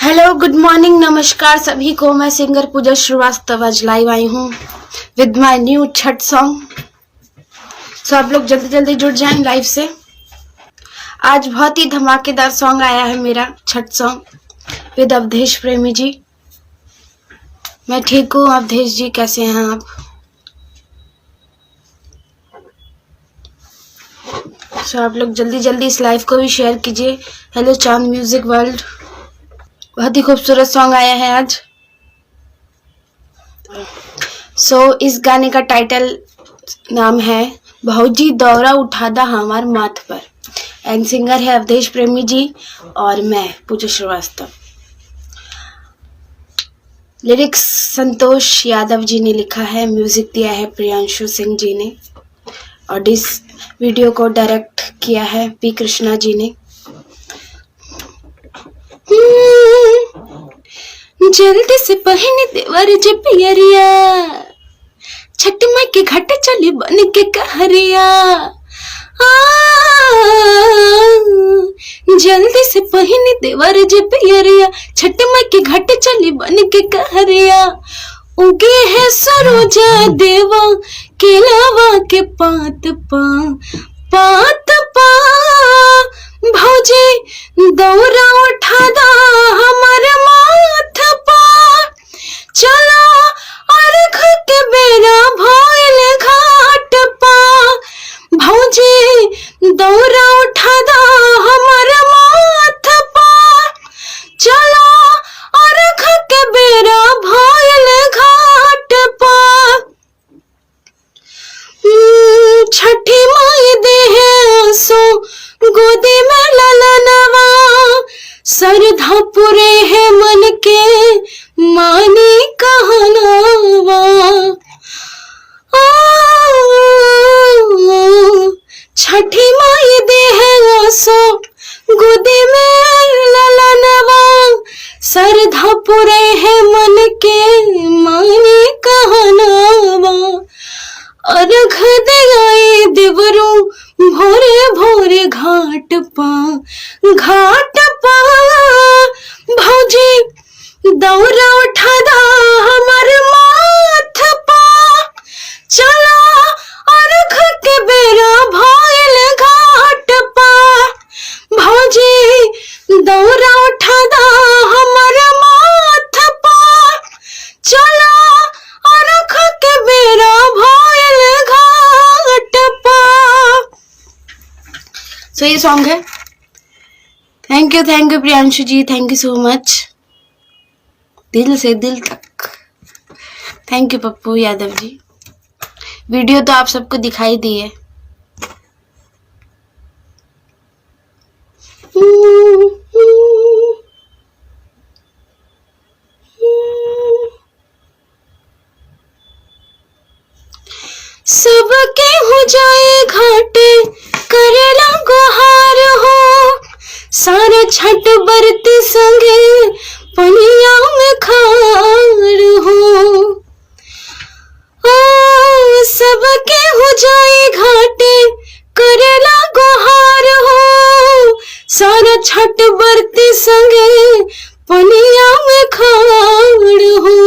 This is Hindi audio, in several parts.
हेलो, गुड मॉर्निंग, नमस्कार सभी को। मैं सिंगर पूजा श्रीवास्तव आज लाइव आई हूँ with my new Chhath song. So आप लोग जल्दी जल्दी जुड़ जाएं लाइव से। आज बहुत ही धमाकेदार सॉन्ग आया है मेरा छठ सॉन्ग विद अवधेश प्रेमी जी। मैं ठीक हूँ, अवधेश जी कैसे हैं आप? सो आप लोग जल्दी जल्दी इस लाइव को भी शेयर कीजिए। हेलो चांद म्यूजिक वर्ल्ड, बहुत ही खूबसूरत सॉन्ग आया है आज। इस गाने का टाइटल नाम है भौजी दौरा उठादा हमार माथ पर। एंड सिंगर है अवधेश प्रेमी जी और मैं पूजा श्रीवास्तव। लिरिक्स संतोष यादव जी ने लिखा है, म्यूजिक दिया है प्रियांशु सिंह जी ने और इस वीडियो को डायरेक्ट किया है पी कृष्णा जी ने। जल्दी से पहने देवर जे पियरिया, छठ माई के घाट चली बन के कहरिया। जल्दी से पहने देवर जे पियरिया, छठ माई के घाट चली बन के कहरिया। उगे है सरोजा देवा केलावा के पात पा भौजी दौरा उठादा हमार माथ पा। चला अर्घ के बेरा भइल घाट पा, भौजी दौरा उठादा हमार माथ पा। चला अर्घ के बेरा भइल घाट पा। छठी माई देहे सो गोदी में ललनवा, सरधा पुरे है मन के मानी कहनावा। छठी माई देहे सो गोदी में ललनवा, सरधा पुरे है मन के मानी कहनावा। अर्घ दे आए देवरू भोरे भोरे घाट पा भौजी दौरा उठादा हमार माथ पा। चला अर्घ के बेरा भइल घाट पा, भौजी दौरा उठादा हमार माथ पा। चला अर्घ के बेरा भइल घाट पा। सो ये सॉन्ग है। Thank you Priyanshu ji, thank you so much, दिल से दिल तक। Thank you Pappu Yadav ji. Video तो आप सबको दिखाई दी है। सबके हो जाए घाटे करेला गुहार हो, सारा छठ बरती संगे पनिया में खार हो। सबके हो जाए घाटे करेला गुहार हो, सारा छठ बरती संगे पनिया में खार हो।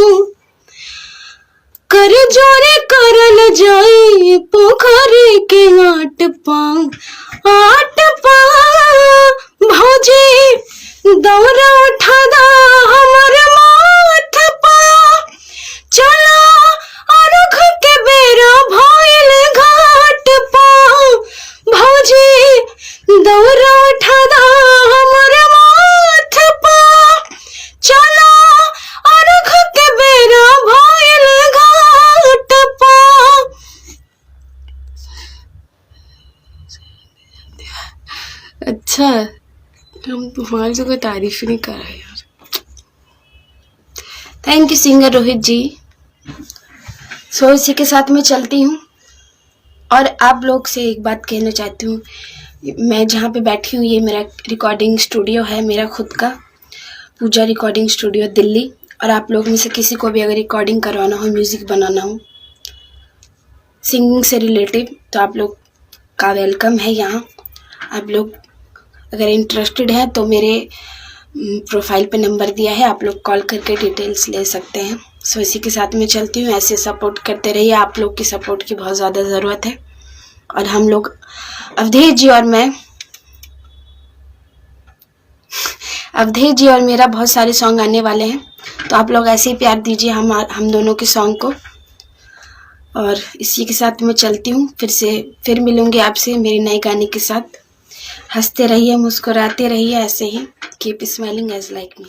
कर जोरे करल जाई पोखरी के आट पा भौजी दौरा उठादा हमार माथ पा। चला अर्घ के बेरा भइल घाट पा, भौजी दौरा उठादा हमार माथ पा। चला अर्घ के बेरा भइल घाट पा। अच्छा, हम तुम्हारी तो कोई तारीफ ही नहीं कर रहे यार। थैंक यू सिंगर रोहित जी। सो इसी के साथ मैं चलती हूँ और आप लोग से एक बात कहना चाहती हूँ। मैं जहाँ पे बैठी हूँ ये मेरा रिकॉर्डिंग स्टूडियो है, मेरा खुद का पूजा रिकॉर्डिंग स्टूडियो दिल्ली। और आप लोग में से किसी को भी अगर रिकॉर्डिंग करवाना हो, म्यूज़िक बनाना हो सिंगिंग से रिलेटेड, तो आप लोग का वेलकम है यहाँ। आप लोग अगर इंटरेस्टेड है तो मेरे प्रोफाइल पे नंबर दिया है, आप लोग कॉल करके डिटेल्स ले सकते हैं। सो इसी के साथ मैं चलती हूँ। ऐसे सपोर्ट करते रहिए, आप लोग की सपोर्ट की बहुत ज़्यादा ज़रूरत है। और हम लोग अवधेश जी और मैं, अवधेश जी और मेरा बहुत सारे सॉन्ग आने वाले हैं, तो आप लोग ऐसे ही प्यार दीजिए हम दोनों के सॉन्ग को। और इसी के साथ मैं चलती हूँ। फिर मिलूंगी आपसे मेरी नए गाने के साथ। हंसते रहिए, मुस्कुराते रहिए ऐसे ही। कीप स्माइलिंग एज लाइक मी।